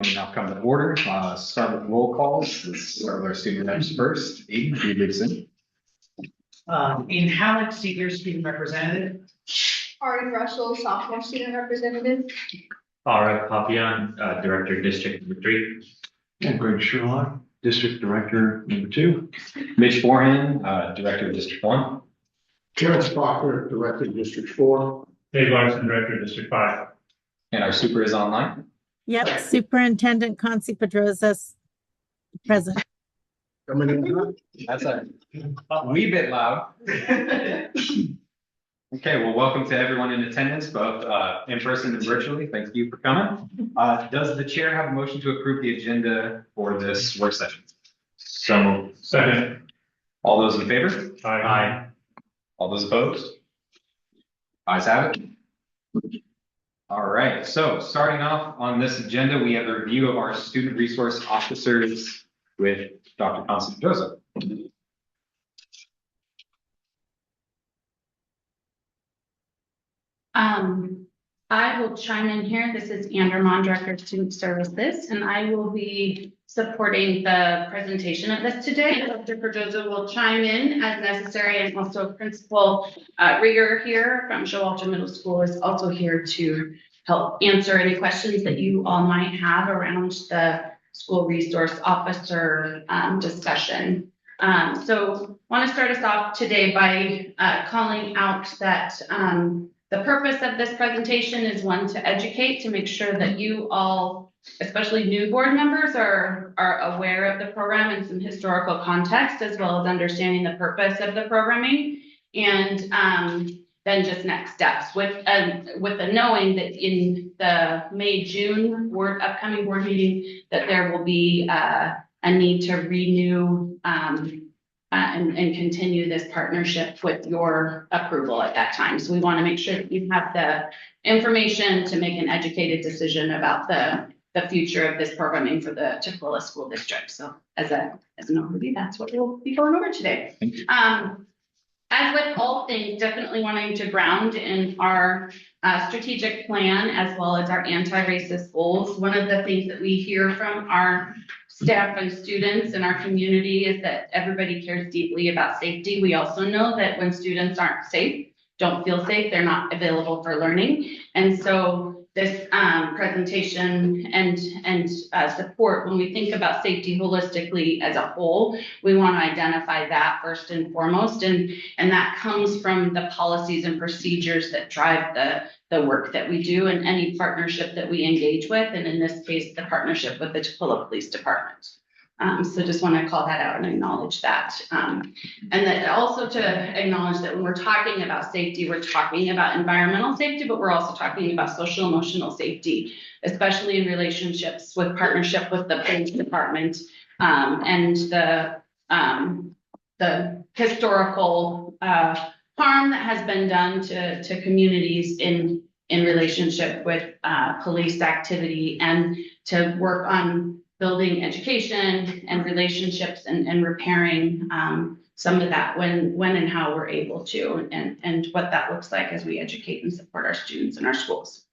will now come to order. Start with roll calls. Let's start with our student reps first. Aiden, who leads in? In Halleck, senior student representative. Ari Russell, sophomore student representative. All right, Papian, Director, District Number 3. And Greg Sherlock, District Director number 2. Mitch Forehand, Director of District 1. Terrence Faulkner, Director District 4. Dave Larson, Director, District 5. And our super is online. Yep, Superintendent Concy Pedrosa's present. Coming in hot. That's a wee bit loud. Okay, well, welcome to everyone in attendance, both in person and virtually. Thank you for coming. Does the chair have a motion to approve the agenda for this work session? So moved. Second. All those in favor? Aye. All those opposed? Ayes have it. All right, so starting off on this agenda, we have a review of our student resource officers with Dr. Concy Pedrosa. I will chime in here. This is Andermon, Director of Student Services, and I will be supporting the presentation of this today. Dr. Pedrosa will chime in as necessary, and also Principal Rieger here from Showalter Middle School is also here to help answer any questions that you all might have around the school resource officer discussion. So want to start us off today by calling out that the purpose of this presentation is one to educate, to make sure that you all, especially new board members, are aware of the program and some historical context, as well as understanding the purpose of the programming, and then just next steps with the knowing that in the May-June upcoming board meeting that there will be a need to renew and continue this partnership with your approval at that time. So we want to make sure that you have the information to make an educated decision about the future of this programming for the Tukwila School District. So as an overview, that's what we'll be going over today. As with all things, definitely wanting to ground in our strategic plan as well as our anti-racist goals. One of the things that we hear from our staff and students in our community is that everybody cares deeply about safety. We also know that when students aren't safe, don't feel safe, they're not available for learning. And so this presentation and support, when we think about safety holistically as a whole, we want to identify that first and foremost. And that comes from the policies and procedures that drive the work that we do and any partnership that we engage with. And in this case, the partnership with the Tukwila Police Department. So just want to call that out and acknowledge that. And that also to acknowledge that when we're talking about safety, we're talking about environmental safety, but we're also talking about social emotional safety, especially in relationships with partnership with the police department and the historical harm that has been done to communities in relationship with police activity, and to work on building education and relationships and repairing some of that when and how we're able to, and what that looks like as we educate and support our students in our schools.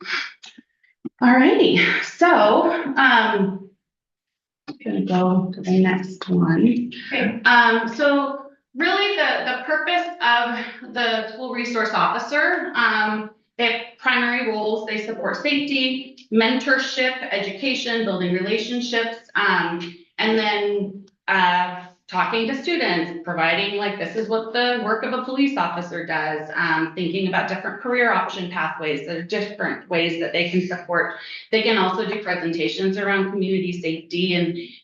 All righty, so I'm gonna go to the next one. Okay. So really the purpose of the school resource officer, they have primary roles. They support safety, mentorship, education, building relationships, and then talking to students, providing this is what the work of a police officer does, thinking about different career option pathways. There are different ways that they can support. They can also do presentations around community safety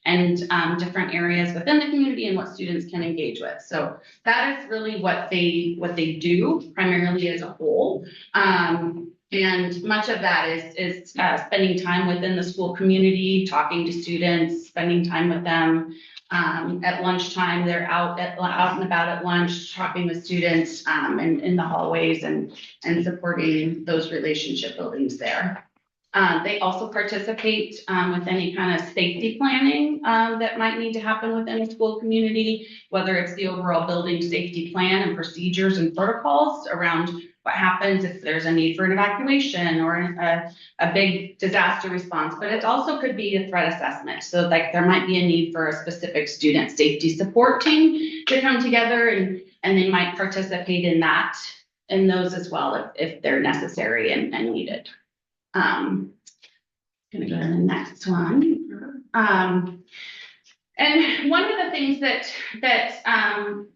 and different areas within the community and what students can engage with. So that is really what they do primarily as a whole. And much of that is spending time within the school community, talking to students, spending time with them. At lunchtime, they're out and about at lunch, talking with students and in the hallways and supporting those relationship buildings there. They also participate with any kind of safety planning that might need to happen within a school community, whether it's the overall building safety plan and procedures and protocols around what happens if there's a need for an evacuation or a big disaster response, but it also could be a threat assessment. So like there might be a need for a specific student safety support team to come together and they might participate in that, in those as well if they're necessary and needed. Gonna go to the next one. And one of the things that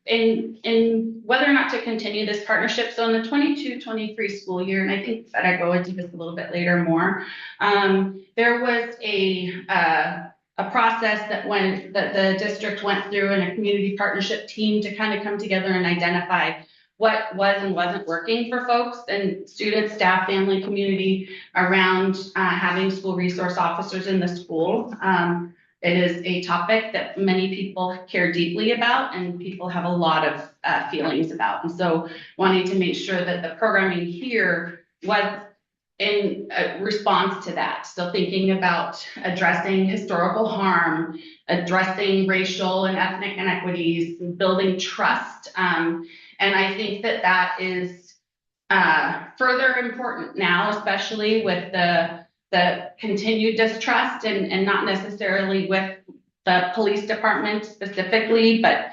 in whether or not to continue this partnership, so in the 22-23 school year, and I think that I go into this a little bit later more, there was a process that the district went through and a community partnership team to kind of come together and identify what was and wasn't working for folks and students, staff, family, community around having school resource officers in the school. It is a topic that many people care deeply about and people have a lot of feelings about. And so wanting to make sure that the programming here was in response to that. So thinking about addressing historical harm, addressing racial and ethnic inequities, building trust. And I think that is further important now, especially with the continued distrust and not necessarily with the police department specifically, but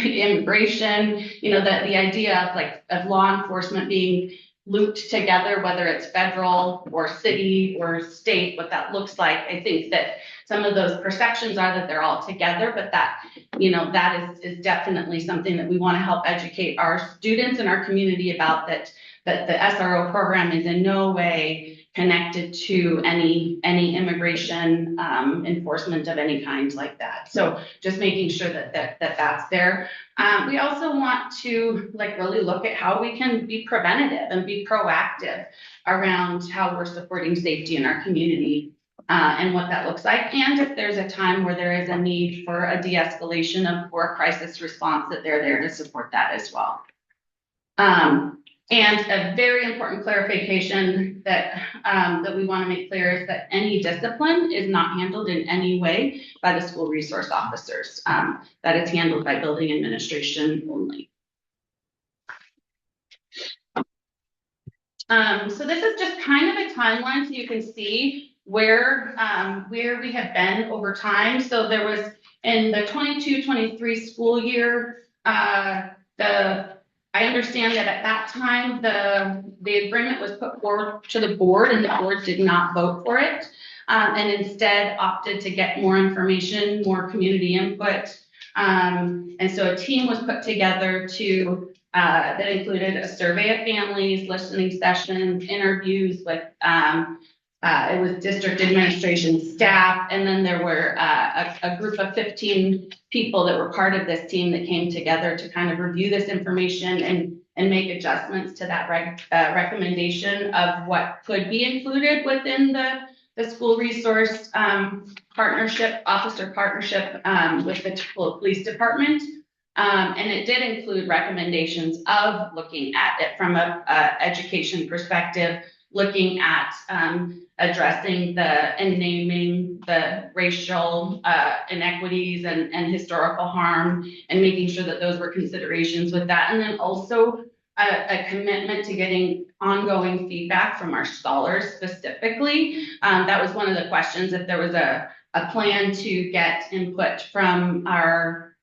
immigration, you know, the idea of law enforcement being looped together, whether it's federal or city or state, what that looks like. I think that some of those perceptions are that they're all together, but that, you know, that is definitely something that we want to help educate our students and our community about, that the SRO program is in no way connected to any immigration enforcement of any kind like that. So just making sure that's there. We also want to really look at how we can be preventative and be proactive around how we're supporting safety in our community and what that looks like. And if there's a time where there is a need for a de-escalation or a crisis response, that they're there to support that as well. And a very important clarification that we want to make clear is that any discipline is not handled in any way by the school resource officers. That is handled by building administration only. So this is just kind of a timeline so you can see where we have been over time. So there was in the 22-23 school year, I understand that at that time, the agreement was put forward to the board and the board did not vote for it, and instead opted to get more information, more community input. And so a team was put together that included a survey of families, listening sessions, interviews with, it was district administration staff, and then there were a group of 15 people that were part of this team that came together to kind of review this information and make adjustments to that recommendation of what could be included within the school resource officer partnership with the police department. And it did include recommendations of looking at it from a education perspective, looking at addressing and naming the racial inequities and historical harm and making sure that those were considerations with that. And then also a commitment to getting ongoing feedback from our scholars specifically. That was one of the questions, if there was a plan to get input from our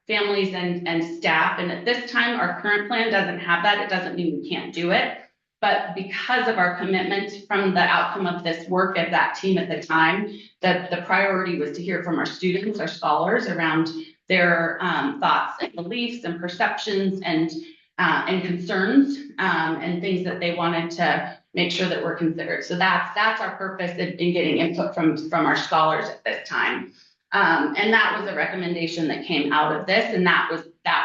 families and staff. And at this time, our current plan doesn't have that. It doesn't mean we can't do it. But because of our commitment from the outcome of this work of that team at the time, the priority was to hear from our students, our scholars, around their thoughts and beliefs and perceptions and concerns and things that they wanted to make sure that were considered. So that's our purpose in getting input from our scholars at this time. And that was a recommendation that came out of this, and that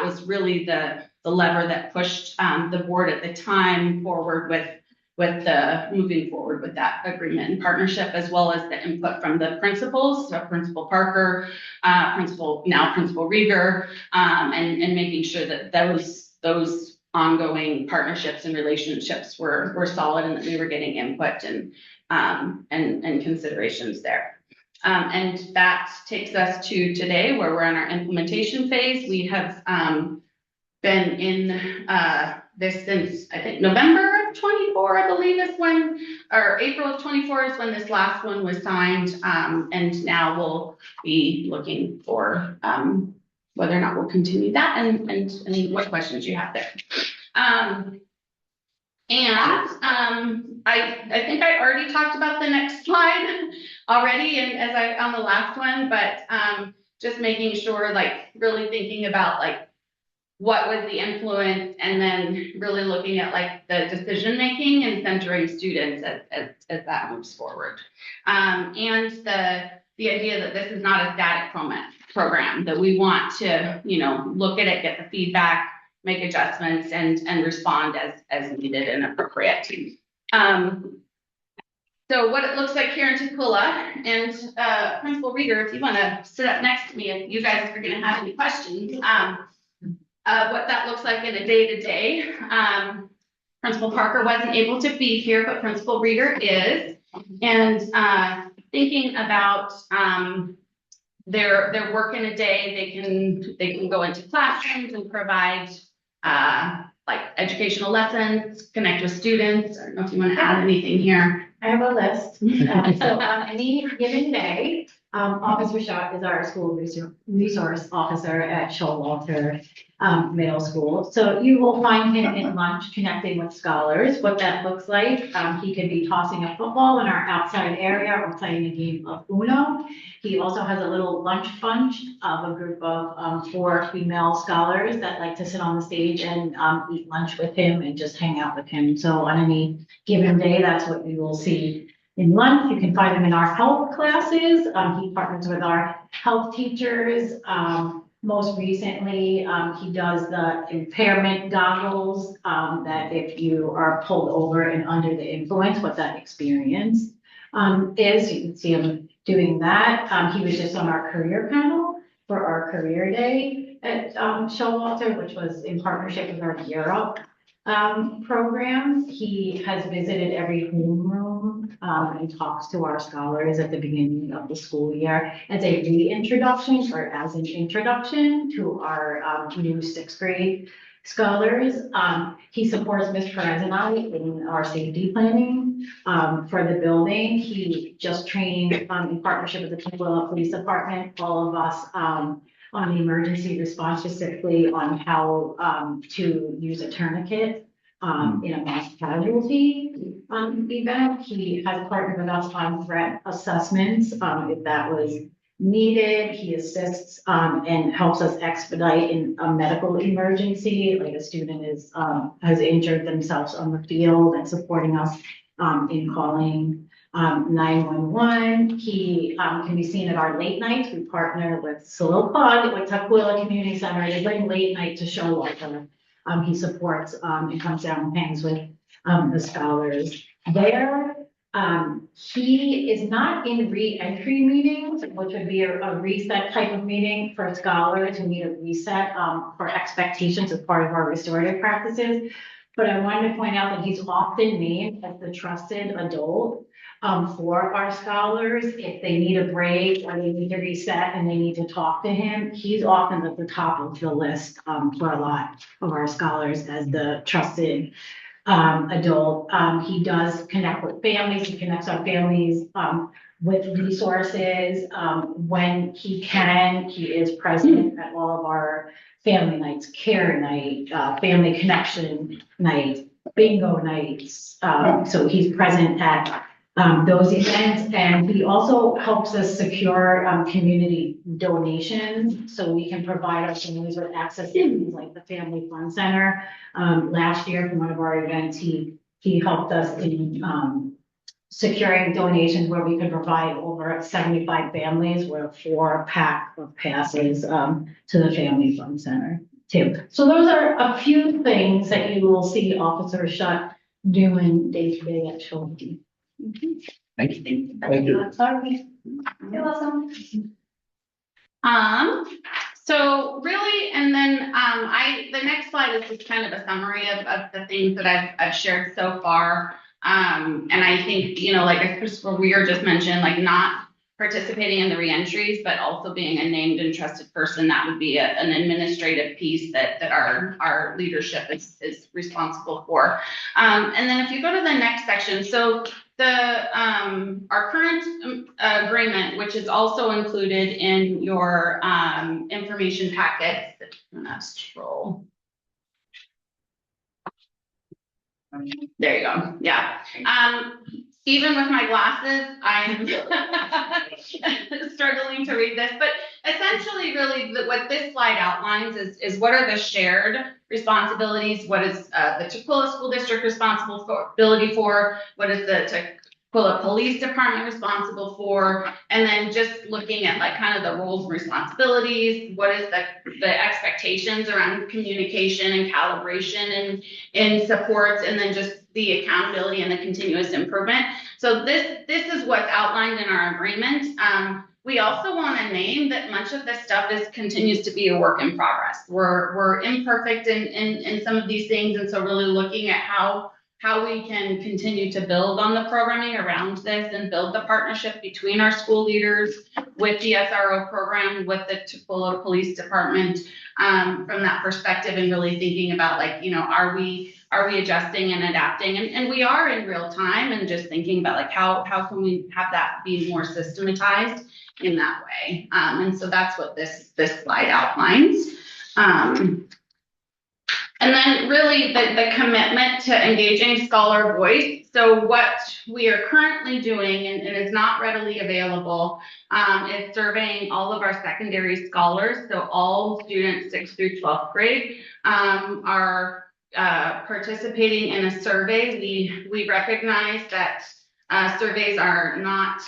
was really the lever that pushed the board at the time forward with the moving forward with that agreement and partnership, as well as the input from the principals, so Principal Parker, Principal Rieger, and making sure that those ongoing partnerships and relationships were solid and that we were getting input and considerations there. And that takes us to today, where we're in our implementation phase. We have been in this since, I think, November of 24, I believe is when, or April of 24 is when this last one was signed. And now we'll be looking for, whether or not we'll continue that and what questions you have there. I think I already talked about the next slide already, and on the last one, but just making sure, like, really thinking about like what was the influence, and then really looking at like the decision making and centering students as that moves forward. And the idea that this is not a static program, that we want to, you know, look at it, get the feedback, make adjustments, and respond as needed and appropriate. So what it looks like here in Tacula, and Principal Rieger, if you want to sit up next to me, if you guys are going to have any questions, what that looks like in a day-to-day. Principal Parker wasn't able to be here, but Principal Rieger is, and thinking about their work in a day, they can go into classrooms and provide like educational lessons, connect with students. I don't know if you want to add anything here. I have a list. So on any given day, Officer Schott is our school resource officer at Showalter Middle School. So you will find him in lunch connecting with scholars. What that looks like, he could be tossing a football in our outside area or playing a game of Uno. He also has a little lunch bunch of a group of 4 female scholars that like to sit on the stage and eat lunch with him and just hang out with him. So on any given day, that's what you will see in lunch. You can find him in our health classes. He partners with our health teachers. Most recently, he does the impairment goggles that if you are pulled over and under the influence, what that experience is. You can see him doing that. He was just on our career panel for our career day at Showalter, which was in partnership with our Europe program. He has visited every homeroom and talks to our scholars at the beginning of the school year as a reintroduction or as an introduction to our new 6th grade scholars. He supports Ms. Perez and I in our safety planning for the building. He just trained in partnership with the Tacoma Police Department, all of us on the emergency response, specifically on how to use a tourniquet in a mass casualty event. He has partnered with us on threat assessments if that was needed. He assists and helps us expedite in a medical emergency, like a student is has injured themselves on the field, and supporting us in calling 911. He can be seen at our late nights. We partner with Silopod, with Tukwila Community Center. They bring late night to Showalter. He supports and comes down and hangs with the scholars there. He is not in re-entry meetings, which would be a reset type of meeting for scholars who need a reset for expectations as part of our restorative practices. But I wanted to point out that he's often named as the trusted adult for our scholars. If they need a break or they need to reset and they need to talk to him, he's often at the top of the list for a lot of our scholars as the trusted adult. He does connect with families. He connects our families with resources. When he can, he is present at all of our family nights, care night, family connection night, bingo nights. So he's present at those events, and he also helps us secure community donations so we can provide our families with access to things like the Family Fun Center. Last year from one of our events, he helped us in securing donations where we could provide over 75 families with 4 pack of passes to the Family Fun Center too. So those are a few things that you will see Officer Schott doing day to day at Showalter. Thank you. Thank you. Sorry. You're welcome. So really, and then the next slide is just kind of a summary of the things that I've shared so far. And I think, you know, like as Principal Weir just mentioned, like not participating in the reentries, but also being a named and trusted person. That would be an administrative piece that our leadership is responsible for. And then if you go to the next section, so our current agreement, which is also included in your information packets. I'm gonna scroll. There you go. Yeah. Even with my glasses, I'm struggling to read this, but essentially really what this slide outlines is what are the shared responsibilities? What is the Tukwila School District responsibility for? What is the Tukwila Police Department responsible for? And then just looking at like kind of the roles and responsibilities, what is the expectations around communication and calibration and supports, and then just the accountability and the continuous improvement. So this is what's outlined in our agreement. We also want to name that much of this stuff continues to be a work in progress. We're imperfect in some of these things, and so really looking at how we can continue to build on the programming around this and build the partnership between our school leaders with the SRO program, with the Tukwila Police Department, from that perspective, and really thinking about like, you know, are we adjusting and adapting? And we are in real time, and just thinking about like how can we have that be more systematized in that way. And so that's what this slide outlines. And then really the commitment to engaging scholar voice. So what we are currently doing, and it's not readily available, is surveying all of our secondary scholars. So all students 6th through 12th grade are participating in a survey. We recognize that surveys are not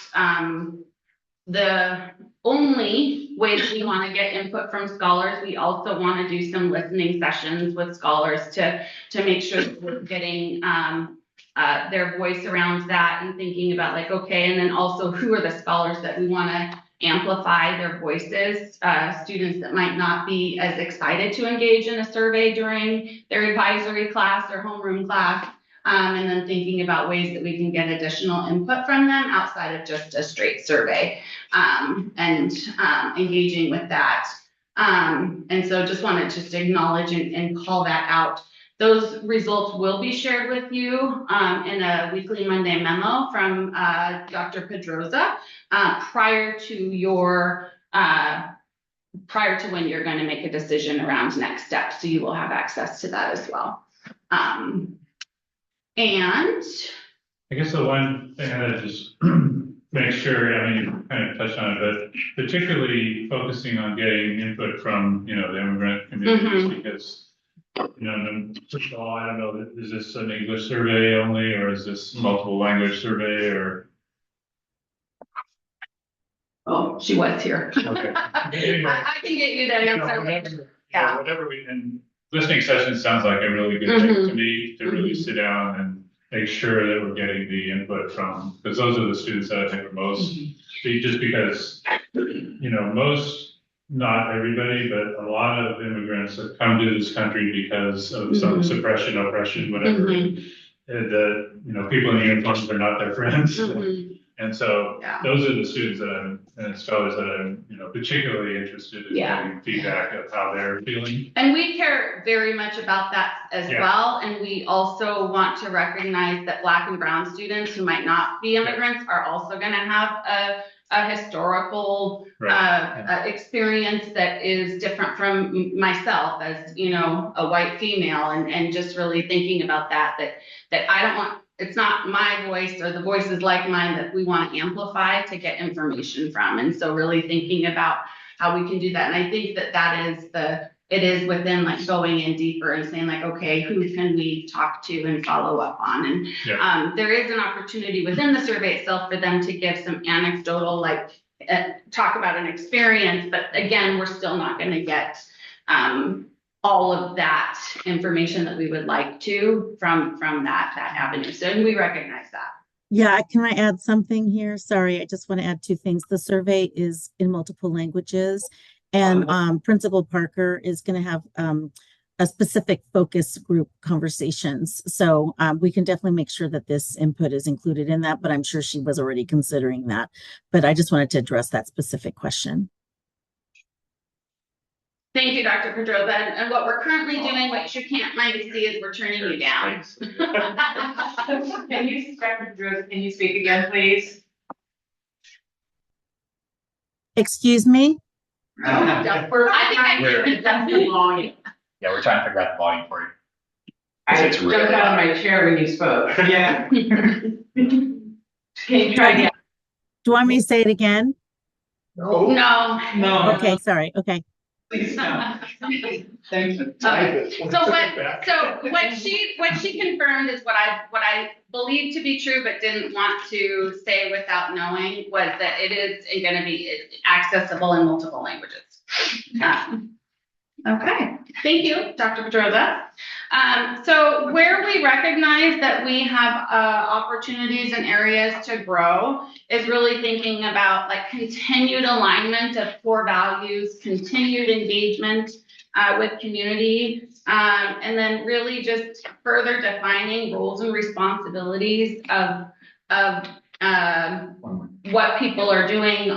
the only ways we want to get input from scholars. We also want to do some listening sessions with scholars to make sure that we're getting their voice around that, and thinking about like, okay, and then also who are the scholars that we want to amplify their voices, students that might not be as excited to engage in a survey during their advisory class or homeroom class, and then thinking about ways that we can get additional input from them outside of just a straight survey, and engaging with that. And so just wanted to acknowledge and call that out. Those results will be shared with you in a weekly Monday memo from Dr. Pedroza prior to when you're going to make a decision around next steps. So you will have access to that as well. And I guess the one thing that just make sure, I mean, you kind of touched on it, but particularly focusing on getting input from, you know, the immigrant communities, because, you know, first of all, I don't know, is this an English survey only, or is this multiple language survey, or? oh, she was here. Okay. Anyway. I can get you that answer later. Yeah. Whatever and listening sessions sounds like a really good thing to me, to really sit down and make sure that we're getting the input from, because those are the students that I think are most, just because, you know, not everybody, but a lot of immigrants have come to this country because of some suppression, oppression, whatever. And the, you know, people in uniforms are not their friends. And so those are the students and scholars that I'm, you know, particularly interested in getting feedback of how they're feeling. And we care very much about that as well. And we also want to recognize that Black and Brown students who might not be immigrants are also going to have a historical experience that is different from myself as, you know, a white female, and just really thinking about that I don't want, it's not my voice or the voices like mine that we want to amplify to get information from. And so really thinking about how we can do that. And I think it is within like going in deeper and saying like, okay, who can we talk to and follow up on? And there is an opportunity within the survey itself for them to give some anecdotal, like talk about an experience, but again, we're still not going to get all of that information that we would like to from that avenue. So we recognize that. Yeah, can I add something here? Sorry, I just want to add two things. The survey is in multiple languages, and Principal Parker is going to have a specific focus group conversations. So we can definitely make sure that this input is included in that, but I'm sure she was already considering that. But I just wanted to address that specific question. Thank you, Dr. Pedroza. And what we're currently doing, which you can't maybe see, is we're turning you down. Can you, Dr. Pedroza, can you speak again, please? Excuse me? I think I We're definitely long. Yeah, we're trying to figure out the volume for you. I It's really jumped out of loud. my chair when you spoke. Yeah. Can you try again? Do you want me to say it again? No. No. Okay, sorry. Okay. Please, no. Thank you. Okay. So what she confirmed is what I believe to be true, but didn't want to say without knowing, was that it is going to be accessible in multiple languages. Okay, thank you, Dr. Pedroza. So where we recognize that we have opportunities and areas to grow is really thinking about like continued alignment of core values, continued engagement with community, and then really just further defining roles and responsibilities of what people are doing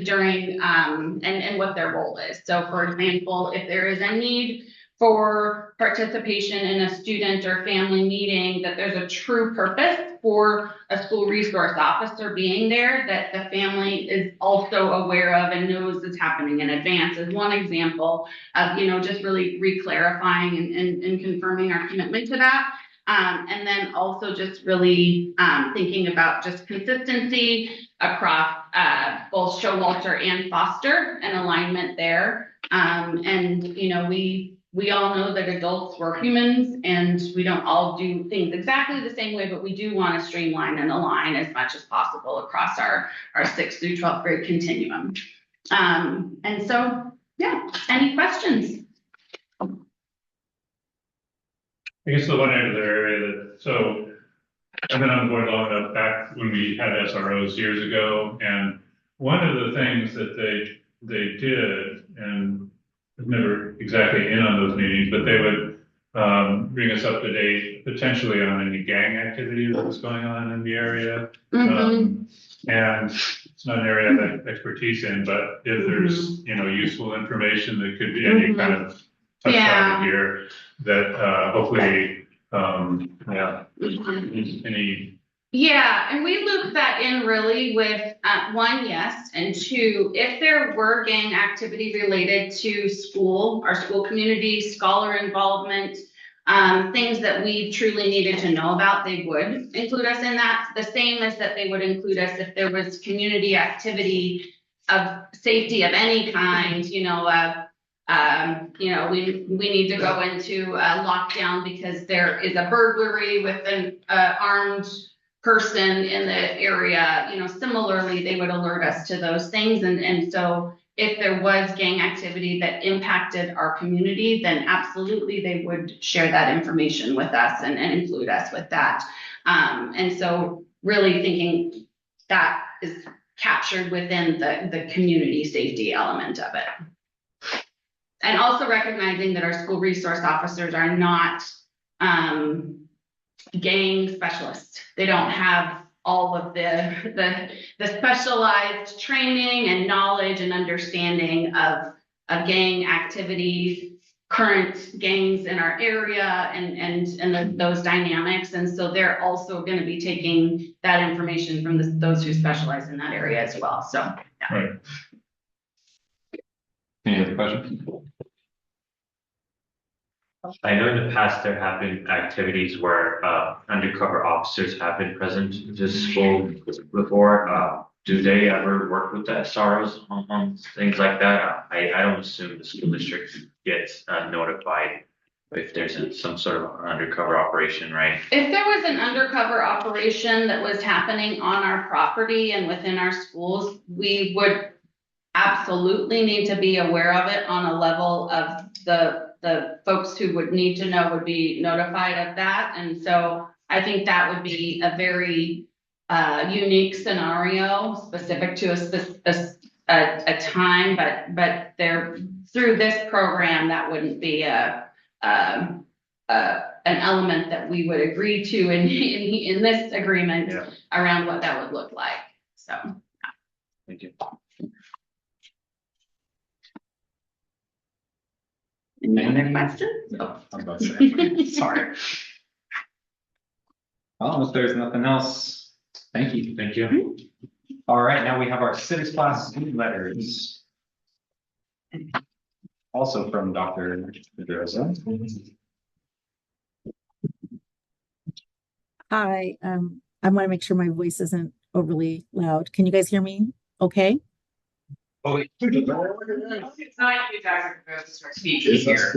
during and what their role is. So for example, if there is a need for participation in a student or family meeting, that there's a true purpose for a school resource officer being there, that the family is also aware of and knows is happening in advance, is one example of, just really re-clarifying and confirming our commitment to that. And then also just really thinking about just consistency across both Showalter and Foster and alignment there. And we all know that adults were humans and we don't all do things exactly the same way, but we do want to streamline and align as much as possible across our 6th through 12th grade continuum. And so, yeah, any questions? I guess the one other area so I've been on board long enough back when we had SROs years ago, and one of the things that they did, and I was never exactly in on those meetings, but they would bring us up to date potentially on any gang activity that was going on in the area. Mm-hmm. And it's not an area I have expertise in, but if there's, useful information that could be any kind of touch on here that hopefully, any. Yeah, and we looped that in really with one, yes, and two, if there were gang activity related to school, our school community, scholar involvement, things that we truly needed to know about, they would include us in that. The same as that they would include us if there was community activity of safety of any kind, we need to go into a lockdown because there is a burglary with an armed person in the area. Similarly, they would alert us to those things. And so if there was gang activity that impacted our community, then absolutely they would share that information with us and include us with that. And so really thinking that is captured within the community safety element of it. And also recognizing that our school resource officers are not gang specialists. They don't have all of the specialized training and knowledge and understanding of gang activities, current gangs in our area, and those dynamics. And so they're also going to be taking that information from those who specialize in that area as well. So, yeah. Right. Any other questions? I know in the past there have been activities where undercover officers have been present in the school before. Do they ever work with the SROs on things like that? I don't assume the school district gets notified if there's some sort of undercover operation, right? If there was an undercover operation that was happening on our property and within our schools, we would absolutely need to be aware of it on a level of the folks who would need to know would be notified of that. And so I think that would be a very unique scenario specific to a time, but there through this program, that wouldn't be a an element that we would agree to in this agreement Yeah. around what that would look like, so. Thank you. Any other questions? No, I was about to say, sorry. Well, if there's nothing else, thank you. Thank you. All right, now we have our civics class student letters. Also from Dr. Pedrosa. Hi, I want to make sure my voice isn't overly loud. Can you guys hear me? Okay. Oh, wait. It's not you, Dr. Rose, for speaking here.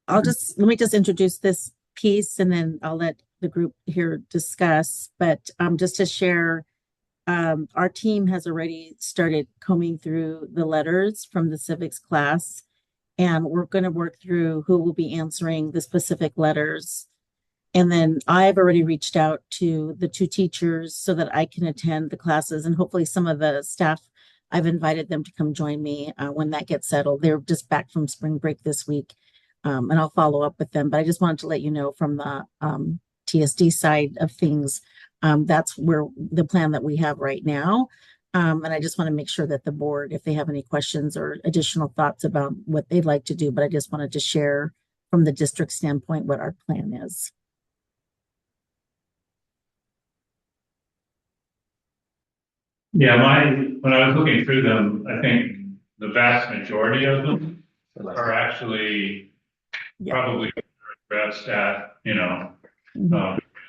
Let me just introduce this piece and then I'll let the group here discuss. But just to share, our team has already started combing through the letters from the civics class, and we're going to work through who will be answering the specific letters. And then I've already reached out to the 2 teachers so that I can attend the classes, and hopefully some of the staff, I've invited them to come join me when that gets settled. They're just back from spring break this week, and I'll follow up with them. But I just wanted to let you know from the TSD side of things, that's where the plan that we have right now. And I just want to make sure that the board, if they have any questions or additional thoughts about what they'd like to do, but I just wanted to share from the district standpoint what our plan is. Yeah, when I was looking through them, I think the vast majority of them are actually Yeah. probably addressed at,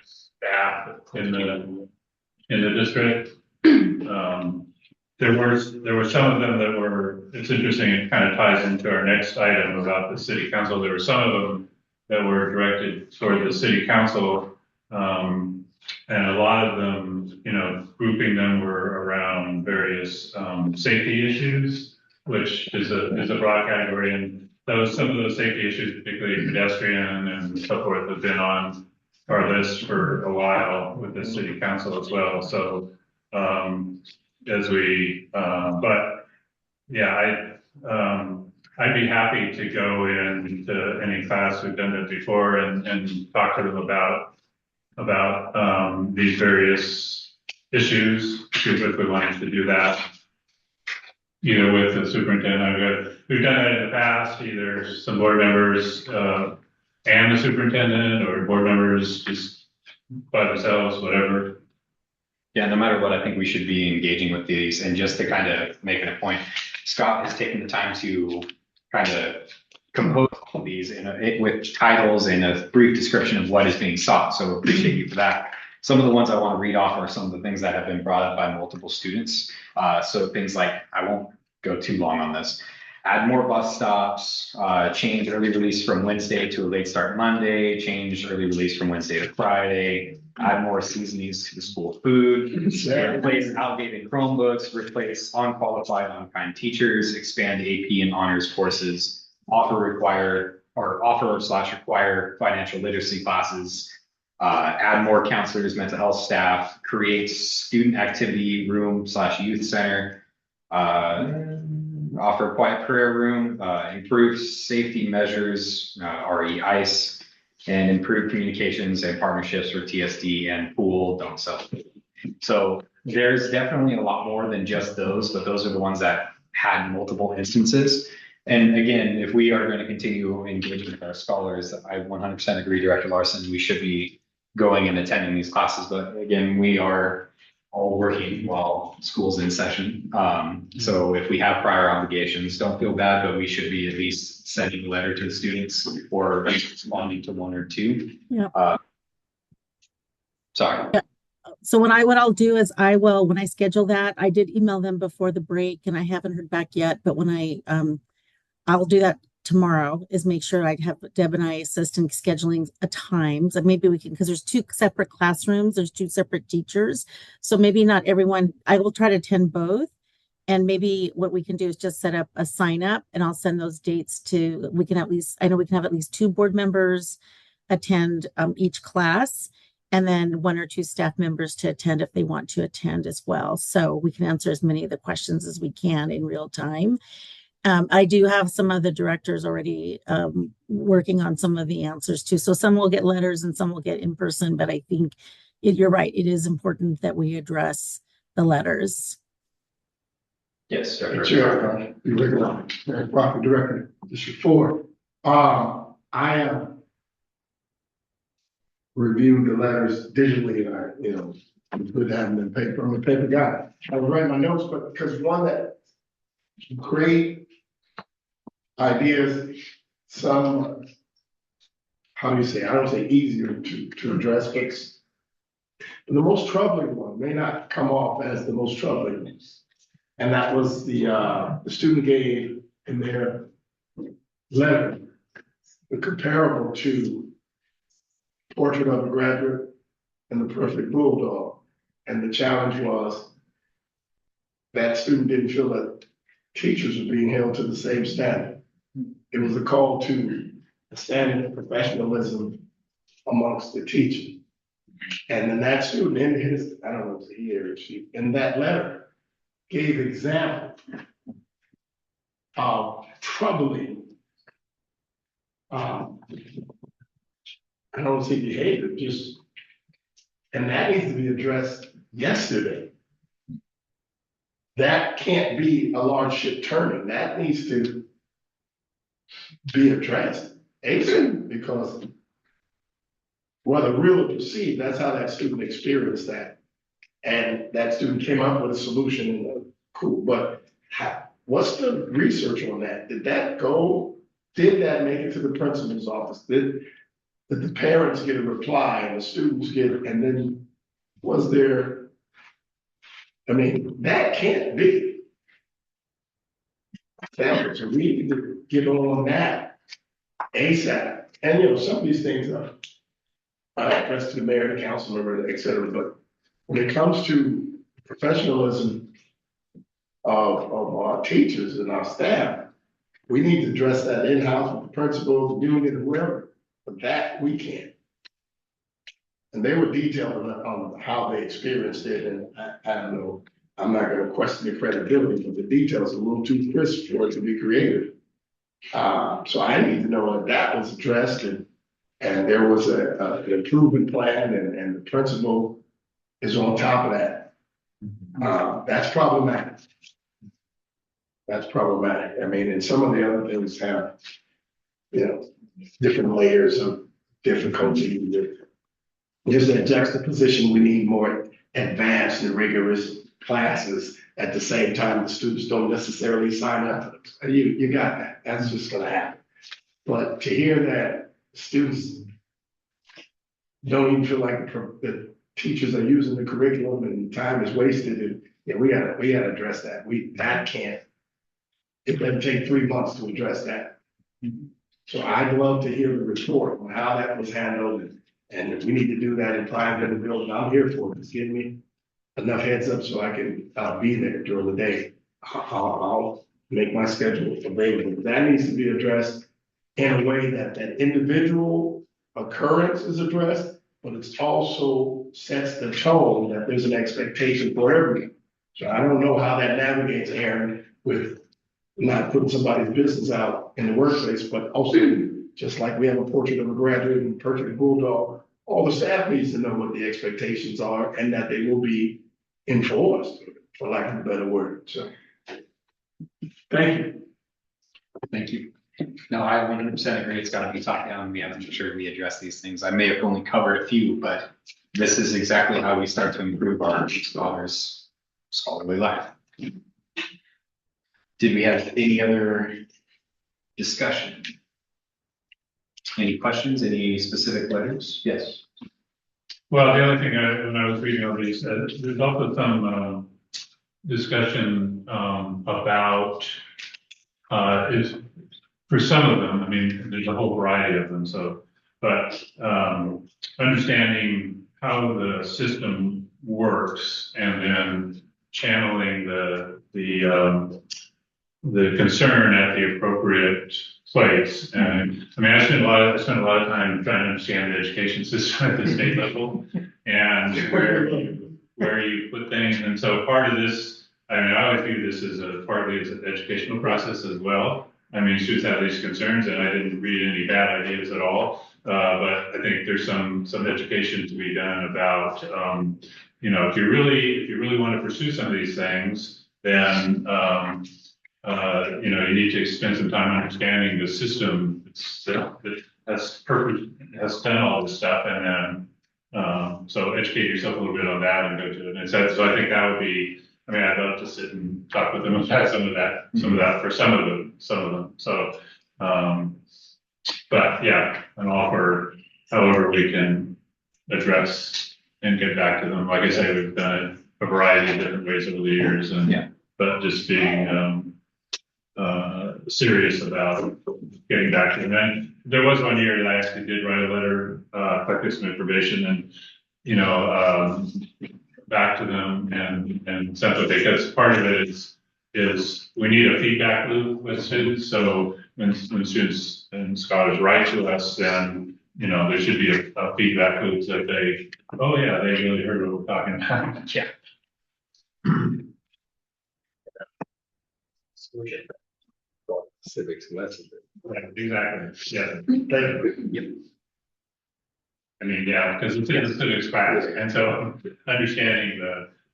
staff in the district. There were some of them that were, it's interesting, it kind of ties into our next item about the city council. There were some of them that were directed toward the city council. And a lot of them, grouping them were around various safety issues, which is a broad category. And some of those safety issues, particularly pedestrian and so forth, have been on our list for a while with the city council as well. So I'd be happy to go into any class we've done it before and talk to them about these various issues, if we wanted to do that, either with the superintendent. We've done that in the past, either some board members and the superintendent, or board members just by themselves, whatever. Yeah, no matter what, I think we should be engaging with these. And just to kind of make it a point, Scott has taken the time to kind of compose all of these with titles and a brief description of what is being sought. So appreciate you for that. Some of the ones I want to read off are some of the things that have been brought up by multiple students. So things like, I won't go too long on this. Add more bus stops, change early release from Wednesday to a late start Monday, change early release from Wednesday to Friday, add more seasonings to the school food, replace outdated Chromebooks, replace unqualified, unkind teachers, expand AP and honors courses, offer/require financial literacy classes, add more counselors, mental health staff, create student activity room/youth center, offer quiet prayer room, improve safety measures, RE ICE, and improve communications and partnerships for TSD and pool, don't sell. So there's definitely a lot more than just those, but those are the ones that had multiple instances. And again, if we are going to continue engaging with our scholars, I 100% agree, Director Larson, we should be going and attending these classes. But again, we are all working while school's in session. So if we have prior obligations, don't feel bad, but we should be at least sending a letter to the students or responding to one or two. Yeah. Sorry. Yeah. So what I'll do is when I schedule that, I did email them before the break and I haven't heard back yet, but when I'll do that tomorrow, is make sure I have Deb and I assist in scheduling a times, and maybe we can, because there's 2 separate classrooms, there's 2 separate teachers. So maybe not everyone, I will try to attend both. And maybe what we can do is just set up a sign up and I'll send those dates to, I know we can have at least 2 board members attend each class, and then 1 or 2 staff members to attend if they want to attend as well. So we can answer as many of the questions as we can in real time. I do have some of the directors already working on some of the answers too. So some will get letters and some will get in person, but I think you're right. It is important that we address the letters. Yes, Chair, Director. the regular, proper director, District 4. I have reviewed the letters digitally, and it's good to have them in paper. I'm a paper guy. I was writing my notes, but because one that great ideas, some, how do you say, I don't say easier to address, but the most troubling one may not come off as the most troubling one. And that was the student gave in their letter, the comparable to Portrait of a Graduate and The Perfect Bulldog. And the challenge was that student didn't feel that teachers were being held to the same standard. It was a call to a standard of professionalism amongst the teachers. And then that student in his, I don't know if he or she, in that letter, gave examples of troubling, I don't see behavior, just, and that needs to be addressed yesterday. That can't be a large ship turning. That needs to be addressed ASAP, because whether real or perceived, that's how that student experienced that. And that student came up with a solution and cool, but what's the research on that? Did that go, did that make it to the principal's office? Did the parents get a reply and the students get it? And then was there, I mean, that can't be. So we need to get on that ASAP. And some of these things are addressed to the mayor, the council member, et cetera, but when it comes to professionalism of our teachers and our staff, we need to address that in-house with the principal, the union, and whoever, but that we can't. And they were detailed on how they experienced it, and I don't know, I'm not gonna question the credibility, but the details are a little too crisp for it to be creative. So I need to know if that was addressed and there was an improvement plan and the principal is on top of that. That's problematic. That's problematic. I mean, and some of the other things have, different layers of difficulty. There's that juxtaposition. We need more advanced and rigorous classes. At the same time, the students don't necessarily sign up for them. You got that. That's just gonna happen. But to hear that students don't even feel like the teachers are using the curriculum and time is wasted, and we gotta address that. That can't. It doesn't take 3 months to address that. So I'd love to hear the report on how that was handled, and if we need to do that in private in the building, I'm here for it. Just give me enough heads up so I can be there during the day. I'll make my schedule available. That needs to be addressed in a way that individual occurrence is addressed, but it's also sets the tone that there's an expectation for everyone. So I don't know how that navigates, Aaron, with not putting somebody's business out in the workplace, but also just like we have a Portrait of a Graduate and Perfect Bulldog, all the staff needs to know what the expectations are and that they will be enforced, for lack of a better word. So, thank you. Thank you. No, I 100% agree. It's got to be top down. We have to make sure we address these things. I may have only covered a few, but this is exactly how we start to improve our scholarly life. Did we have any other discussion? Any questions? Any specific letters? Yes. Well, the other thing, when I was reading all these, there's also some discussion about is for some of them. I mean, there's a whole variety of them. So, but understanding how the system works and then channeling the concern at the appropriate place. And I mean, I spent a lot of time trying to understand the education system at the state level and where you put things. And so part of this I mean, I always view this as partly as an educational process as well. I mean, students have these concerns, and I didn't read any bad ideas at all. But I think there's some education to be done about, if you really want to pursue some of these things, then, you need to spend some time understanding the system that has done all this stuff, and then, so educate yourself a little bit on that and go to it. And so I think that would be, I mean, I'd love to sit and talk with them about some of that for some of them. So, but yeah, and offer however we can address and get back to them. Like I say, we've done it a variety of different ways over the years, and but just being serious about getting back to them. And there was one year that I actually did write a letter, collected some information, and back to them and sent because part of it is we need a feedback loop with students. So when students and scholars write to us, then there should be a feedback loop that they really heard what we're talking about. Yeah. Civics lesson. Yeah, exactly. Yeah. Yep. I mean, yeah, because it's in the civics class, and so understanding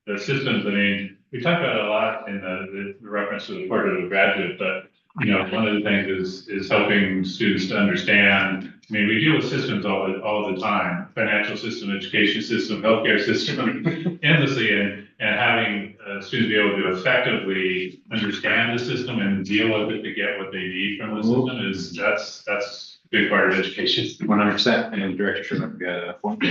the systems. I mean, we talk about it a lot in the reference to the part of the graduate, but one of the things is helping students to understand. I mean, we deal with systems all the time: financial system, education system, healthcare system, endlessly, and having students be able to effectively understand the system and deal with it to get what they need from the system that's a big part of education. 100%. And Director Sherman, we got a point.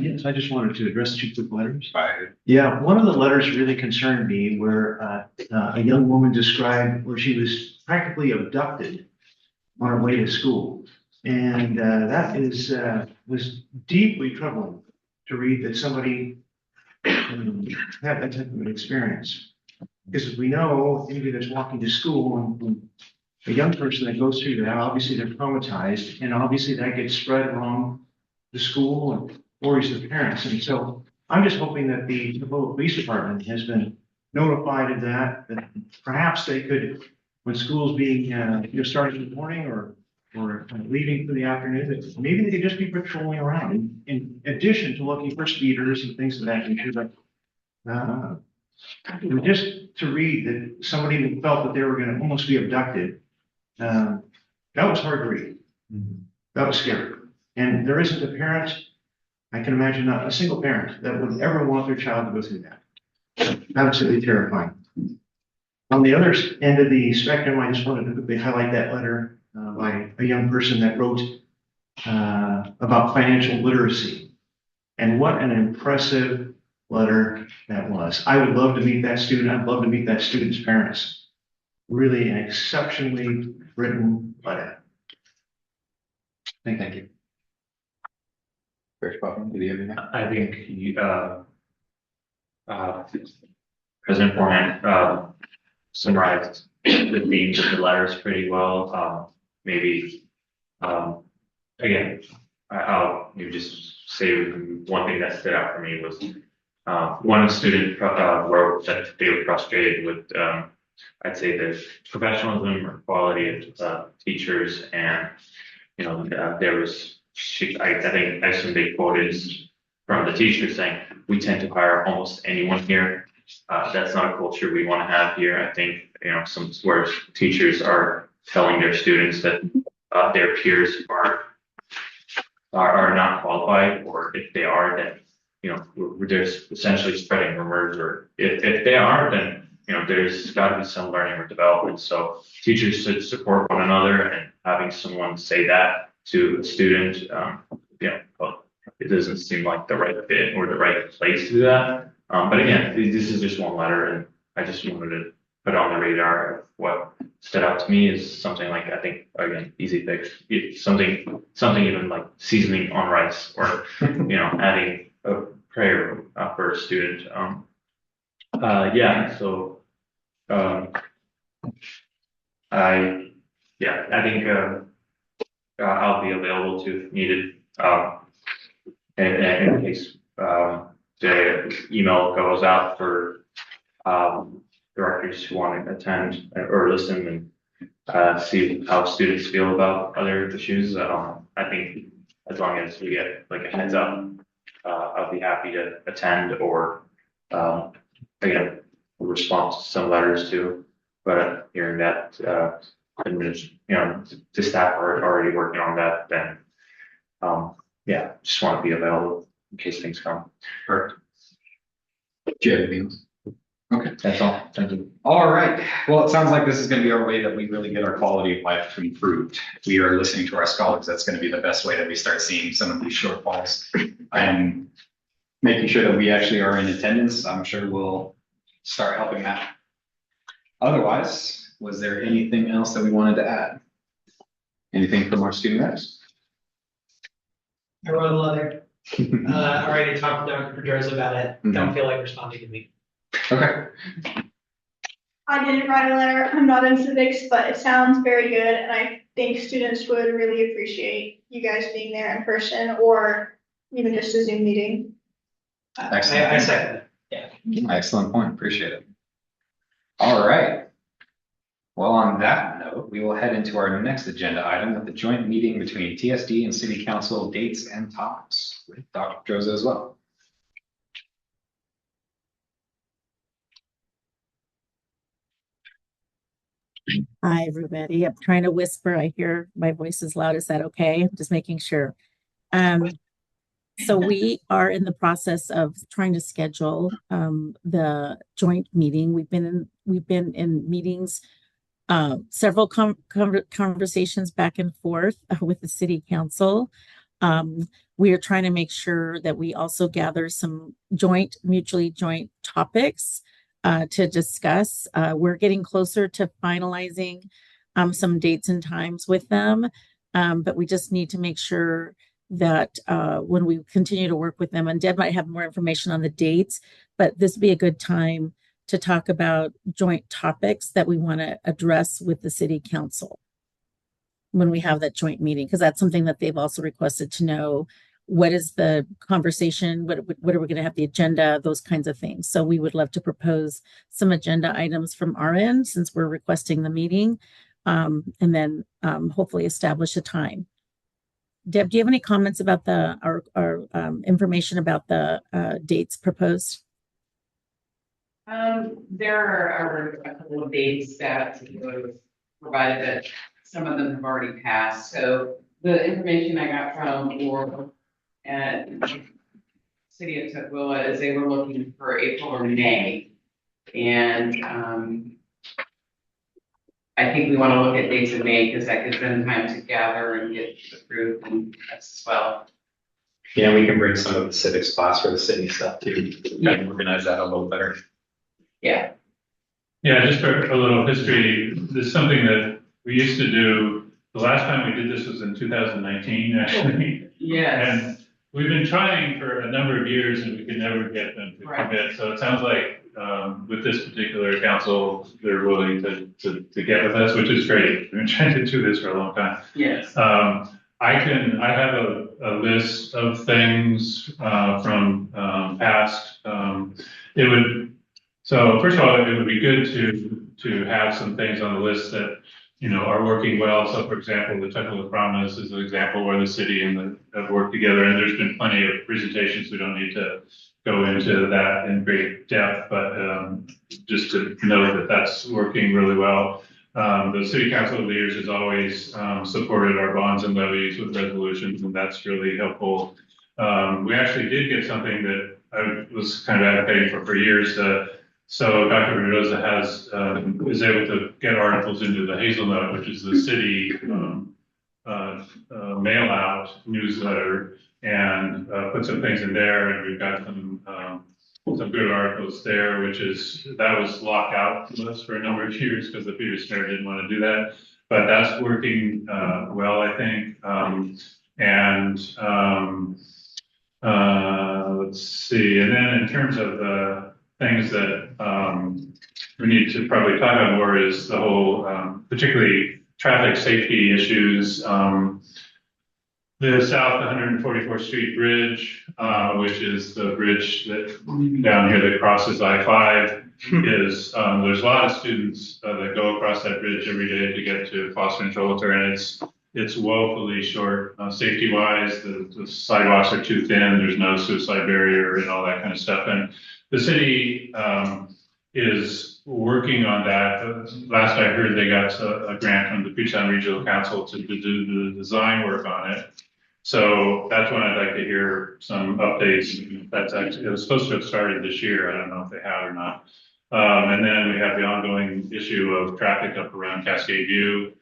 Yes, I just wanted to address two quick letters. Bye. Yeah, one of the letters really concerned me where a young woman described where she was practically abducted on her way to school. And that was deeply troubling to read that somebody had that type of an experience. Because as we know, anybody that's walking to school and a young person that goes through that, obviously they're traumatized, and obviously that gets spread around the school and worries the parents. And so I'm just hoping that the local police department has been notified of that perhaps they could, when school's being, starting in the morning or leaving for the afternoon, that maybe they could just be patrolling around in addition to looking for speeders and things of that nature. But just to read that somebody felt that they were going to almost be abducted, that was hard to read. That was scary. And there isn't a parent, I can imagine not a single parent that would ever want their child to go through that. Absolutely terrifying. On the other end of the spectrum, I just wanted to quickly highlight that letter by a young person that wrote about financial literacy. And what an impressive letter that was. I would love to meet that student. I'd love to meet that student's parents. Really an exceptionally written letter. Thank you. Director Buckman, do you have anything? I think President Foreman summarized the themes of the letters pretty well. Maybe again, I'll just say one thing that stood out for me was one student wrote that they were frustrated with I'd say the professionalism or quality of teachers, and there was I think I assume they quoted from the teacher saying, we tend to hire almost anyone here. That's not a culture we want to have here. I think, some where teachers are telling their students that their peers are not qualified, or if they are, then, they're essentially spreading rumors, or if they are, then, there's got to be some learning or development. So teachers should support one another, and having someone say that to a student, it doesn't seem like the right fit or the right place to do that. But again, this is just one letter, and I just wanted to put on the radar of what stood out to me is something like, I think, again, easy fix, something even like seasoning on rice, or, adding a prayer for a student. I think I'll be available to if needed. In case the email goes out for directors who want to attend or listen and see how students feel about other issues. I think as long as we get like a heads up, I'll be happy to attend or, again, respond to some letters too. But hearing that, the staff are already working on that, then, yeah, just want to be available in case things come. Perfect. Do you have anything else? Okay, that's all. Thank you. All right. Well, it sounds like this is going to be our way that we really get our quality of life improved. We are listening to our scholars. That's going to be the best way that we start seeing some of these shortfalls and making sure that we actually are in attendance. I'm sure we'll start helping that. Otherwise, was there anything else that we wanted to add? Anything from our student reps? I wrote a letter. Already talked to Dr. Pedroza about it. Don't feel like responding to me. Okay. I didn't write a letter. I'm not in civics, but it sounds very good. And I think students would really appreciate you guys being there in person or even just a Zoom meeting. Excellent. I second it. Yeah. Excellent point. Appreciate it. All right. Well, on that note, we will head into our next agenda item with the joint meeting between TSD and City Council, dates and topics with Dr. Pedroza as well. Hi, everybody. I'm trying to whisper. I hear my voice is loud. Is that okay? I'm just making sure. So we are in the process of trying to schedule the joint meeting. We've been in meetings, several conversations back and forth with the city council. We are trying to make sure that we also gather some mutually joint topics to discuss. We're getting closer to finalizing some dates and times with them, but we just need to make sure that when we continue to work with them, and Deb might have more information on the dates, but this would be a good time to talk about joint topics that we want to address with the city council when we have that joint meeting, because that's something that they've also requested to know. What is the conversation? What are we going to have the agenda? Those kinds of things. So we would love to propose some agenda items from our end since we're requesting the meeting, and then hopefully establish a time. Deb, do you have any comments about our information about the dates proposed? There are a couple of dates that were provided that some of them have already passed. So the information I got from or at City of Tukwila is they were looking for April or May. And I think we want to look at dates in May because that gives them time to gather and get approved and as well. Yeah, we can bring some of the civics class for the city stuff too. Yeah. Organize that a little better. Yeah. Yeah, just for a little history, this is something that we used to do. The last time we did this was in 2019, actually. Yes. And we've been trying for a number of years and we could never get them to commit. So it sounds like with this particular council, they're willing to get with us, which is great. We've been trying to do this for a long time. Yes. I have a list of things from past. So first of all, it would be good to have some things on the list that are working well. So for example, the Tukwila Promise is an example where the city and the have worked together, and there's been plenty of presentations. We don't need to go into that in great depth, but just to know that that's working really well. The City Council of Leaders has always supported our bonds and levies with resolutions, and that's really helpful. We actually did get something that I was kind of advocating for years. So Dr. Pedroza is able to get articles into the Hazelnut, which is the city mail out newsletter, and put some things in there, and we've got some good articles there, that was locked out from us for a number of years because the Peters Fair didn't want to do that, but that's working well, I think. Let's see, and then in terms of the things that we need to probably talk about more is the whole, particularly traffic safety issues. The South 144th Street Bridge, which is the bridge that down here that crosses I-5. is, there's a lot of students that go across that bridge every day to get to Foster and Shoalter, and it's woefully short, safety wise, the sidewalks are too thin, there's no suicide barrier and all that kind of stuff, and the city, is working on that. Last I heard, they got a grant from the Puget Sound Regional Council to do the design work on it. So that's when I'd like to hear some updates. That's actually, it was supposed to have started this year. I don't know if they have or not. And then we have the ongoing issue of traffic up around Cascade View.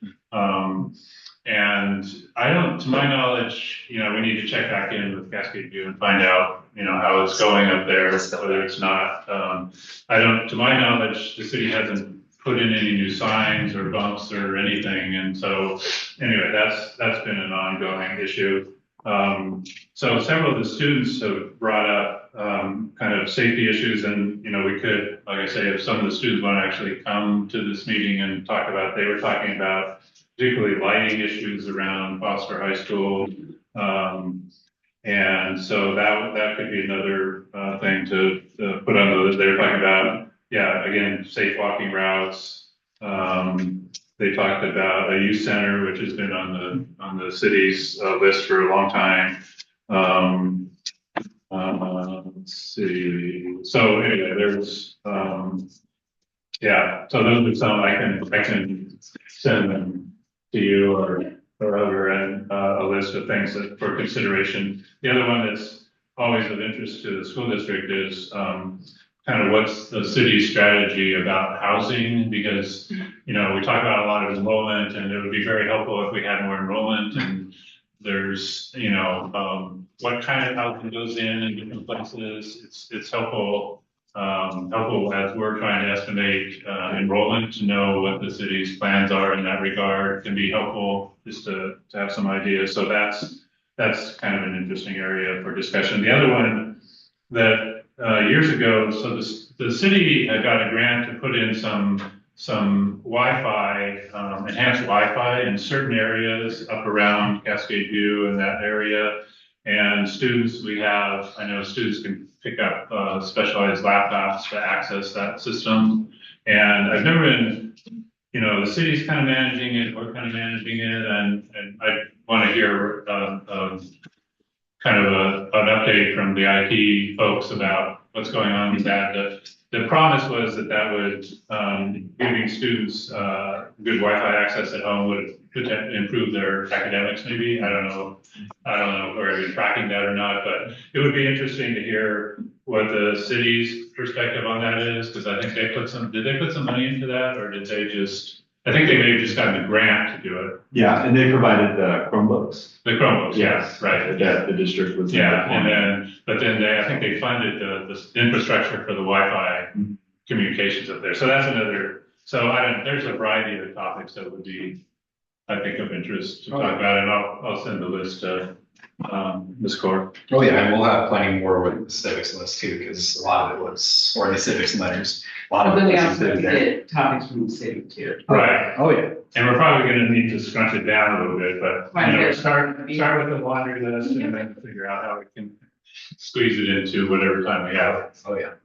And I don't, to my knowledge, you know, we need to check back in with Cascade View and find out, you know, how it's going up there, whether it's not. I don't, to my knowledge, the city hasn't put in any new signs or bumps or anything. And so anyway, that's been an ongoing issue. So several of the students have brought up kind of safety issues, and you know, we could, like I say, if some of the students want to actually come to this meeting and talk about, they were talking about particularly lighting issues around Foster High School. And so that could be another thing to put on the list. They were talking about, yeah, again, safe walking routes. They talked about a youth center, which has been on the city's list for a long time. Let's see. So anyway, there's yeah. So those are some I can send them to you or whoever, and a list of things that for consideration. The other one that's always of interest to the school district is kind of what's the city's strategy about housing, because, you know, we talk about a lot of enrollment, and it would be very helpful if we had more enrollment, and there's, you know, what kind of housing goes in different places. It's helpful, helpful as we're trying to estimate enrollment, to know what the city's plans are in that regard. It can be helpful just to have some ideas. So that's kind of an interesting area for discussion. The other one that years ago, so the city had got a grant to put in some Wi-Fi, enhanced Wi-Fi in certain areas up around Cascade View and that area. And students, I know students can pick up specialized laptops to access that system. And I've never been, you know, the city's kind of managing it, we're kind of managing it, and I want to hear kind of an update from the IT folks about what's going on with that. The promise was that would, giving students good Wi-Fi access at home would improve their academics maybe. I don't know if we're even tracking that or not, but it would be interesting to hear what the city's perspective on that is, because I think did they put some money into that, or did they just, I think they may have just gotten a grant to do it. Yeah, and they provided the Chromebooks. The Chromebooks, yes, right. That the district was. Yeah, but then I think they funded the infrastructure for the Wi-Fi communications up there. So that's another, there's a variety of topics that would be, I think, of interest to talk about, and I'll send the list to Ms. Core. Oh yeah, and we'll have plenty more with the civics list too, because a lot of it was, or the civics letters. A lot of Then it we was also included there. get topics from the city too. Right. Oh yeah. And we're probably gonna need to scrunch it down a little bit, but, Right, you know, there's- start with the laundry list and then figure out how we can squeeze it into whatever time we have. Oh yeah.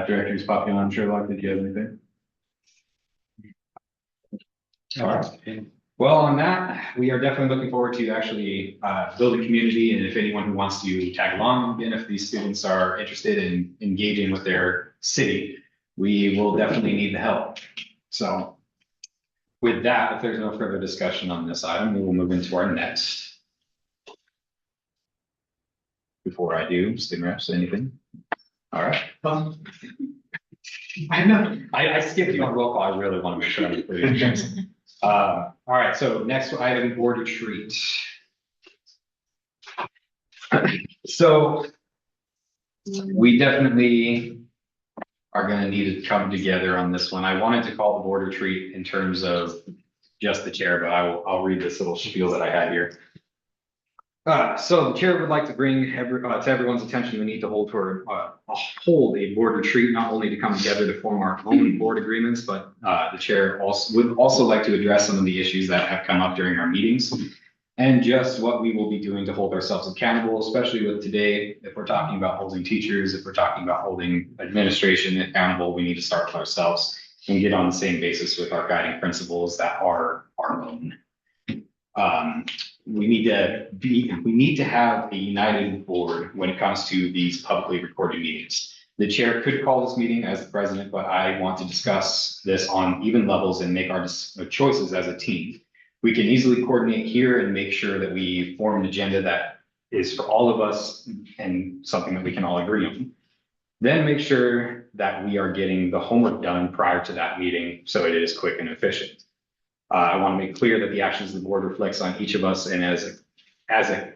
Directors Papillon, Sherlock, did you have anything? All right. Well, on that, we are definitely looking forward to actually building community, and if anyone who wants to tag along, again, if these students are interested in engaging with their city, we will definitely need the help. So with that, if there's no further discussion on this item, we will move into our next. Before I do, student reps, anything? All right. I know, I skipped you on roll call. I really want to make sure I'm included. All right, so next item, board retreat. So we definitely are going to need to come together on this one. I wanted to call the board retreat in terms of just the chair, but I'll read this little spiel that I had here. So the chair would like to bring to everyone's attention, we need to hold a board retreat, not only to come together to form our own board agreements, but the chair would also like to address some of the issues that have come up during our meetings. and just what we will be doing to hold ourselves accountable, especially with today. If we're talking about holding teachers, if we're talking about holding administration accountable, we need to start with ourselves and get on the same basis with our guiding principles that are our own. We need to have a united board when it comes to these publicly recorded meetings. The chair could call this meeting as the president, but I want to discuss this on even levels and make our choices as a team. We can easily coordinate here and make sure that we form an agenda that is for all of us and something that we can all agree on. Then make sure that we are getting the homework done prior to that meeting so it is quick and efficient. I want to make clear that the actions of the board reflects on each of us and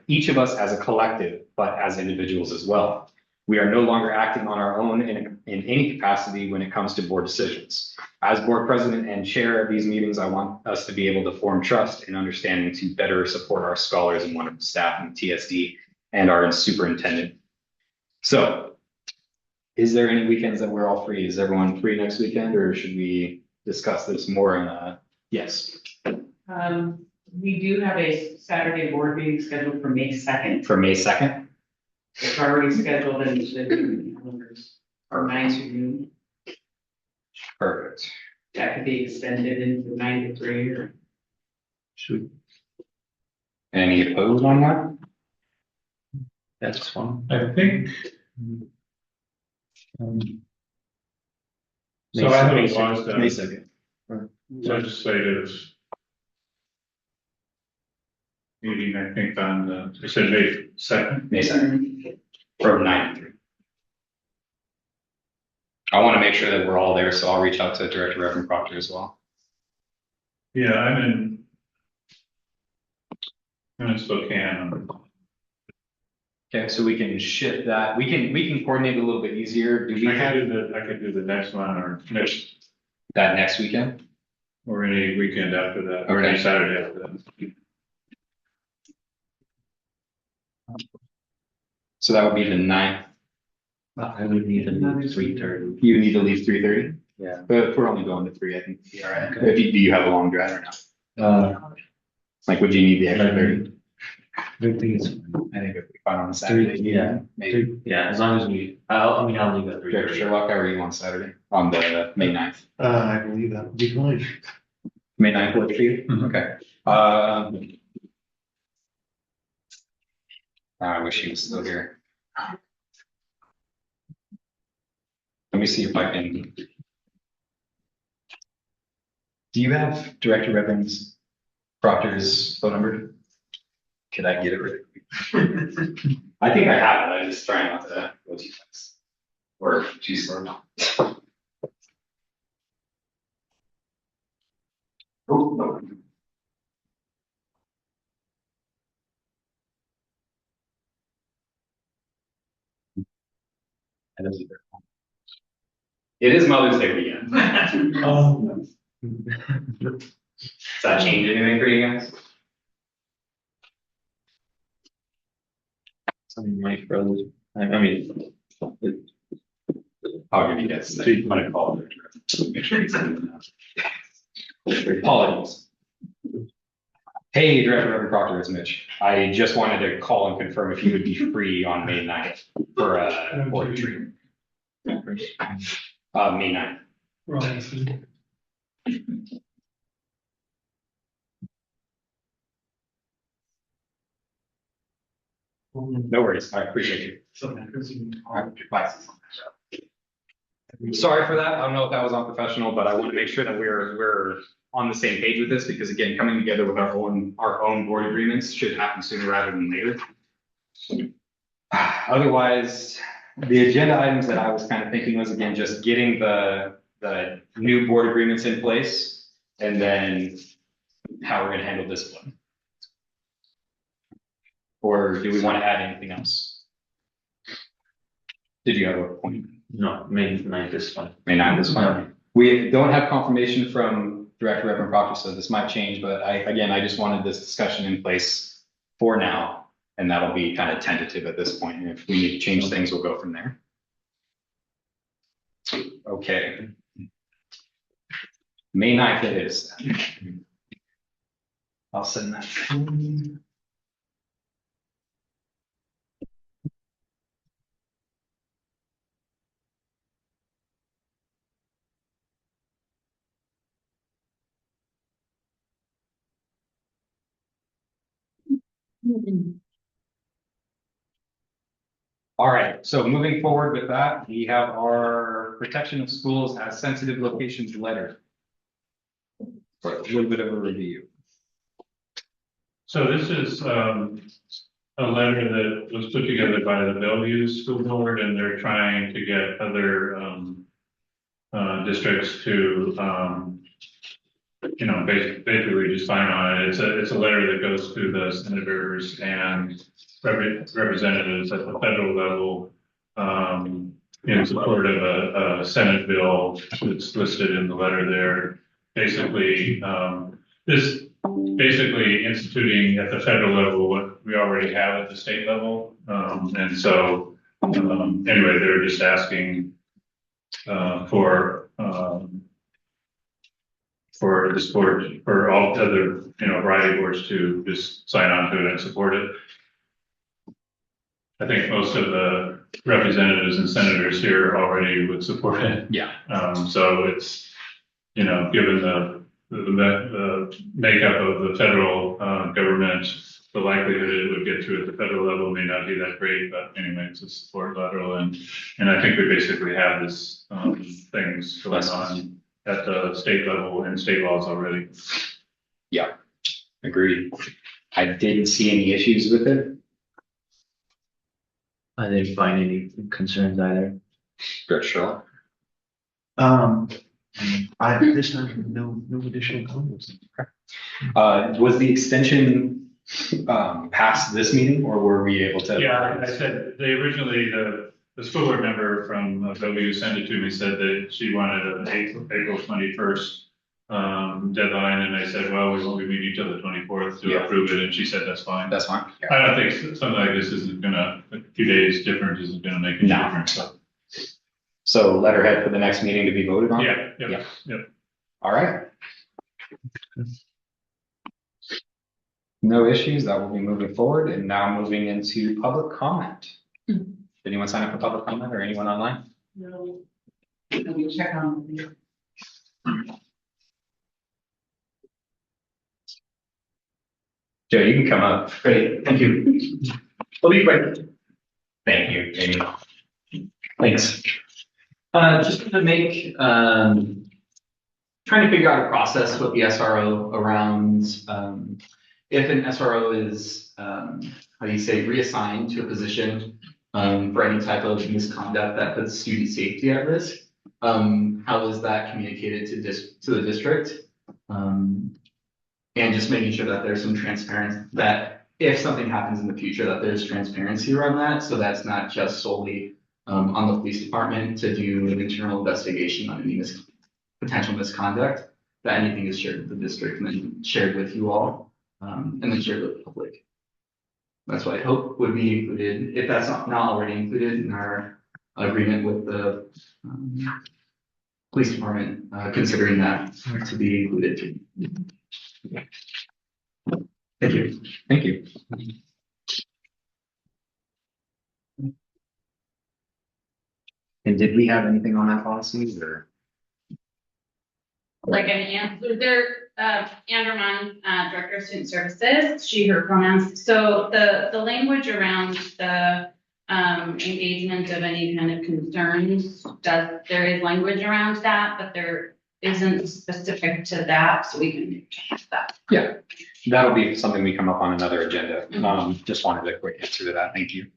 each of us as a collective, but as individuals as well. We are no longer acting on our own in any capacity when it comes to board decisions. As board president and chair of these meetings, I want us to be able to form trust and understanding to better support our scholars and wonderful staff in TSD and our superintendent. So, is there any weekends that we're all free? Is everyone free next weekend, or should we discuss this more in yes? We do have a Saturday board meeting scheduled for May 2nd. For May 2nd? It's already scheduled in the calendars for 9 to noon. Perfect. That could be extended into 9 to 3 or. Should. Any opposed on that? That's fine. I think. So I have a May 2nd. legislative meeting, I think on the, you said May 2nd? May 2nd. From 9 to 3. I want to make sure that we're all there, so I'll reach out to Director Reverend Proctor as well. Yeah, I'm in Spokane. Okay, so we can shift that. We can coordinate a little bit easier. Do we have I could do the next one or that next weekend? or any weekend after that, or Okay. any Saturday after that. So that would be the 9th. I would need to leave 3:30. You need to leave 3:30? Yeah. But if we're only going to 3, I think. All right. Do you have a long drive or not? Like, would you need the extra 30? I think it's I think it'd be fine on Saturday. yeah. Maybe. Yeah, as long as I'll leave at Director 3:30. Sherlock, how are you on Saturday? On the May 9th? I believe that would be fine. May 9th work for you? Mhm. Okay. I wish he was still here. Let me see if I can. Do you have Director Reverend's Proctor's phone number? Could I get it really quick? I think I have it. I'm just trying not to go too fast. Or too slow. Oh, no. It is Mother's Day weekend. Does that change anything for you guys? My brothers, I mean, I'll give you guys. So you want to call it. Make sure he's in. Apologies. Hey, Director Reverend Proctor, it's Mitch. I just wanted to call and confirm if you would be free on May 9th for a board retreat. May 9th. No worries. I appreciate you. All right, bye. Sorry for that. I don't know if that was unprofessional, but I want to make sure that we're on the same page with this because again, coming together with our own board agreements should happen sooner rather than later. Otherwise, the agenda items that I was kind of thinking was again, just getting the new board agreements in place and then how we're going to handle discipline. Or do we want to add anything else? Did you have a point? no, May 9th is fine. May 9th is fine. We don't have confirmation from Director Reverend Proctor, so this might change, but I just wanted this discussion in place for now, and that'll be kind of tentative at this point. And if we need to change things, we'll go from there. Okay. May 9th it is. I'll send that. All right, so moving forward with that, we have our protection of schools as sensitive locations letter. For a little bit of a review. So this is, a letter that was put together by the Bellevue School Board, and they're trying to get other, districts to, basically just sign on it. It's a letter that goes to the senators and representatives at the federal level, in support of a Senate bill that's listed in the letter there. Basically, this basically instituting at the federal level what we already have at the state level. And so, anyway, they're just asking, for this board, for all other, variety of boards to just sign on to it and support it. I think most of the representatives and senators here already would support it. Yeah. So it's, given the makeup of the federal, government, the likelihood it would get through at the federal level may not be that great, but anyway, it's a support lateral, and I think we basically have this, things going on at the state level and state laws already. Yeah, agreed. I didn't see any issues with it. I didn't find any concerns either. Good, sure. This time, no additional comments. Was the extension past this meeting, or were we able to? Yeah, I said, they originally, the school board member from Bellevue sent it to me, said that she wanted an April 21st deadline, and I said, well, we won't be meeting till the 24th to approve it, and she said, that's fine. That's fine. I don't think something like this isn't gonna, a few days difference isn't gonna make a No. difference, so. So letterhead for the next meeting to be voted on? Yeah. All right. No issues, that will be moving forward, and now moving into public comment. Did anyone sign up for public comment or anyone online? No. Let me check on. Joe, you can come up. Great, thank you. I'll be quick. Thank you, Jamie. Thanks. Just to make, trying to figure out a process with the SRO around, if an SRO is, how do you say, reassigned to a position, for any type of misconduct that puts student safety at risk. How is that communicated to the district? And just making sure that there's some transparency, that if something happens in the future, that there's transparency around that. So that's not just solely on the police department to do an internal investigation on any potential misconduct, that anything is shared with the district and then shared with you all, and then shared with the public. That's what I hope would be included, if that's not already included in our agreement with the police department, considering that to be included too. Thank you. Thank you. And did we have anything on that policy or? Like an answer, there, Andermon, Director of Student Services, she, her pronouns. So the language around the engagement of any kind of concerns there is language around that, but there isn't specific to that, so we can change that. Yeah, that'll be something we come up on another agenda. Just wanted a quick answer to that. Thank you.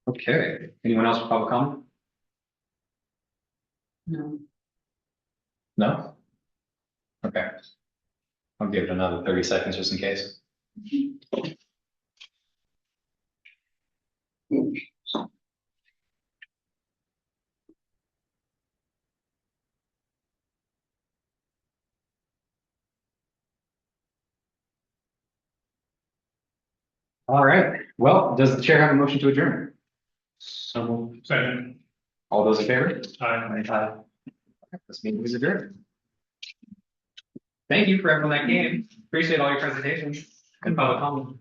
Okay, anyone else with public comment? No. No? Okay. I'll give it another 30 seconds just in case. All right, well, does the chair have a motion to adjourn? So, second. All those in favor? Aye. This meeting is adjourned. Thank you for everyone that came. Appreciate all your presentations and public comment.